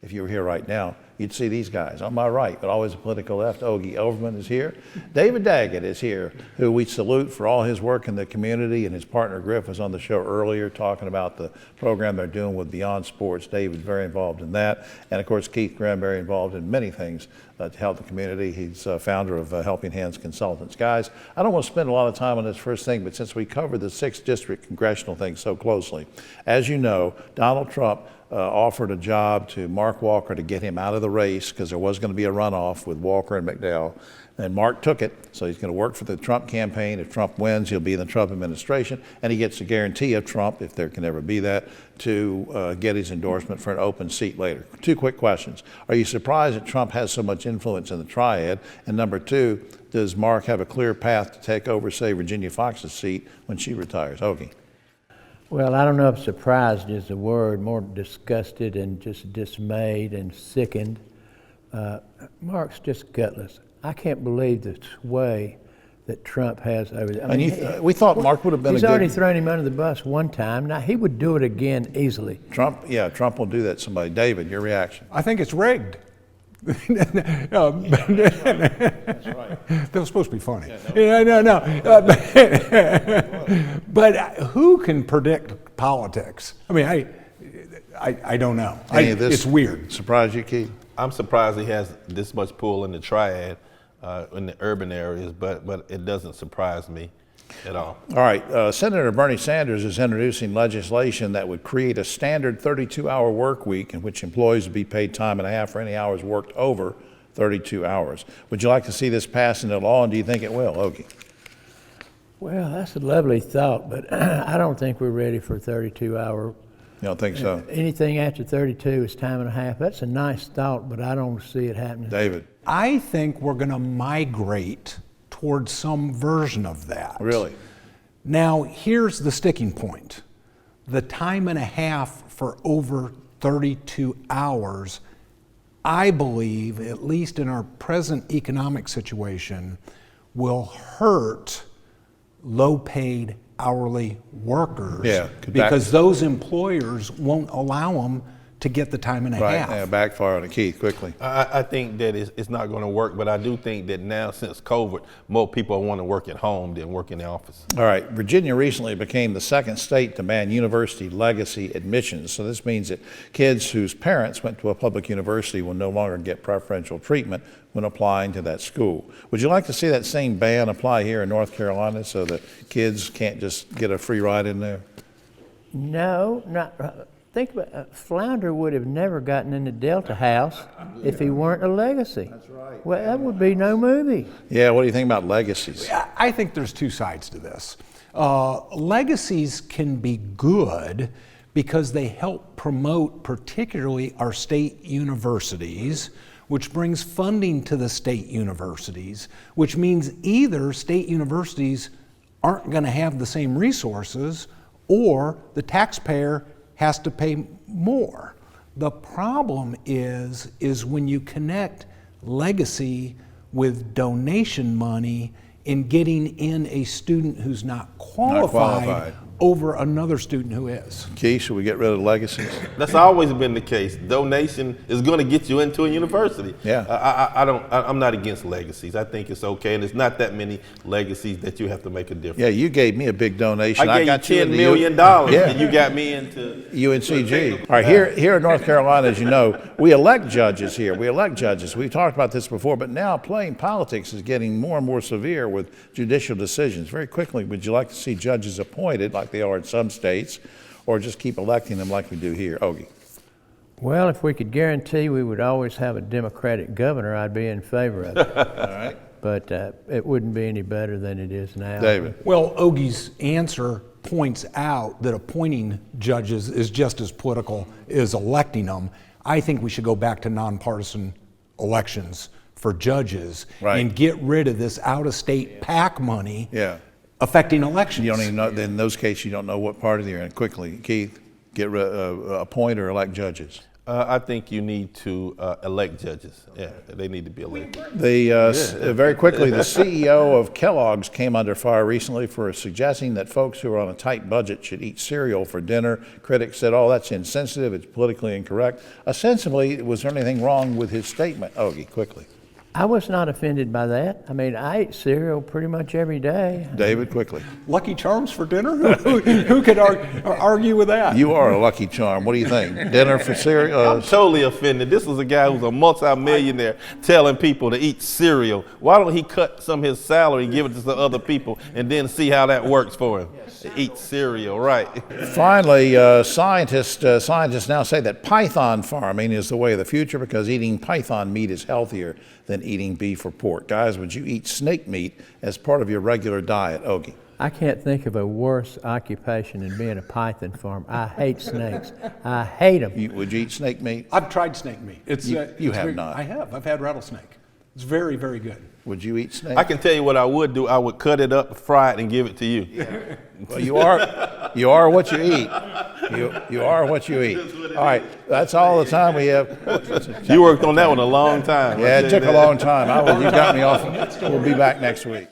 if you were here right now, you'd see these guys. On my right, but always the political left, Ogie Overman is here. David Daggett is here, who we salute for all his work in the community, and his partner Griff was on the show earlier talking about the program they're doing with Beyond Sports. David's very involved in that. And of course, Keith Granberry involved in many things to help the community. He's founder of Helping Hands Consultants. Guys, I don't want to spend a lot of time on this first thing, but since we covered the 6th District congressional thing so closely, as you know, Donald Trump offered a job to Mark Walker to get him out of the race because there was going to be a runoff with Walker and McDowell. And Mark took it, so he's going to work for the Trump campaign. If Trump wins, he'll be in the Trump administration, and he gets a guarantee of Trump, if there can ever be that, to get his endorsement for an open seat later. 2 quick questions. Are you surprised that Trump has so much influence in the Triad? And number 2, does Mark have a clear path to take over, say, Virginia Fox's seat when she retires? Ogie. Well, I don't know if surprised is the word, more disgusted and just dismayed and sickened. Mark's just gutless. I can't believe the sway that Trump has over there. I mean, we thought Mark would have been he's already thrown him under the bus one time. Now, he would do it again easily. Trump will do that to somebody. David, your reaction? I think it's rigged. That's right. That was supposed to be funny. No. But who can predict politics? I mean, I don't know. It's weird. Surprise you, Keith? I'm surprised he has this much pull in the Triad, in the urban areas, but it doesn't surprise me at all. All right, Senator Bernie Sanders is introducing legislation that would create a standard 32-hour work week in which employees would be paid time and a half for any hours worked over 32 hours. Would you like to see this pass into law, and do you think it will, Ogie? Well, that's a lovely thought, but I don't think we're ready for a 32-hour. You don't think so? Anything after 32 is time and a half. That's a nice thought, but I don't see it happening. David? I think we're going to migrate towards some version of that. Really? Now, here's the sticking point. The time and a half for over 32 hours, I believe, at least in our present economic situation, will hurt low-paid hourly workers because those employers won't allow them to get the time and a half. Right, backfire on it. Keith, quickly. I think that it's not going to work, but I do think that now, since COVID, more people want to work at home than work in the office. All right, Virginia recently became the 2nd state to ban university legacy admissions. So this means that kids whose parents went to a public university will no longer get preferential treatment when applying to that school. Would you like to see that same ban apply here in North Carolina so that kids can't just get a free ride in there? No, not. Think about it. Flounder would have never gotten in the Delta House if he weren't a legacy. That's right. Well, that would be no movie. Yeah, what do you think about legacies? I think there's 2 sides to this. Legacies can be good because they help promote particularly our state universities, which brings funding to the state universities, which means either state universities aren't going to have the same resources or the taxpayer has to pay more. The problem is when you connect legacy with donation money in getting in a student who's not qualified over another student who is. Keith, should we get rid of legacies? That's always been the case. Donation is going to get you into a university. Yeah. I'm not against legacies. I think it's okay, and it's not that many legacies that you have to make a difference. Yeah, you gave me a big donation. I got you $10 million, and you got me into UNCG. All right, here in North Carolina, as you know, we elect judges here. We elect judges. We've talked about this before, but now playing politics is getting more and more severe with judicial decisions. Very quickly, would you like to see judges appointed like they are in some states, or just keep electing them like we do here? Ogie. Well, if we could guarantee we would always have a Democratic governor, I'd be in favor of it. All right. But it wouldn't be any better than it is now. David. Well, Ogie's answer points out that appointing judges is just as political as electing them. I think we should go back to nonpartisan elections for judges and get rid of this out-of-state PAC money affecting elections. You don't even know, in those cases, you don't know what party they're in. Quickly, Keith, appoint or elect judges. I think you need to elect judges. Yeah, they need to be elected. Very quickly, the CEO of Kellogg's came under fire recently for suggesting that folks who are on a tight budget should eat cereal for dinner. Critics said, oh, that's insensitive, it's politically incorrect. Ostensibly, was there anything wrong with his statement? Ogie, quickly. I was not offended by that. I mean, I eat cereal pretty much every day. David, quickly. Lucky Charms for dinner? Who could argue with that? You are a lucky charm. What do you think? Dinner for cereal? I'm totally offended. This is a guy who's a multi-millionaire telling people to eat cereal. Why don't he cut some of his salary and give it to some other people and then see how that works for him? Eat cereal, right. Finally, scientists now say that python farming is the way of the future because eating python meat is healthier than eating beef or pork. Guys, would you eat snake meat as part of your regular diet? Ogie. I can't think of a worse occupation than being a python farmer. I hate snakes. I hate them. Would you eat snake meat? I've tried snake meat. You have not. I have. I've had rattlesnake. It's very, very good. Would you eat snake? I can tell you what I would do. I would cut it up, fry it, and give it to you. Well, you are what you eat. You are what you eat. All right, that's all the time we have. You worked on that one a long time. Yeah, it took a long time. You got me off. We'll be back next week.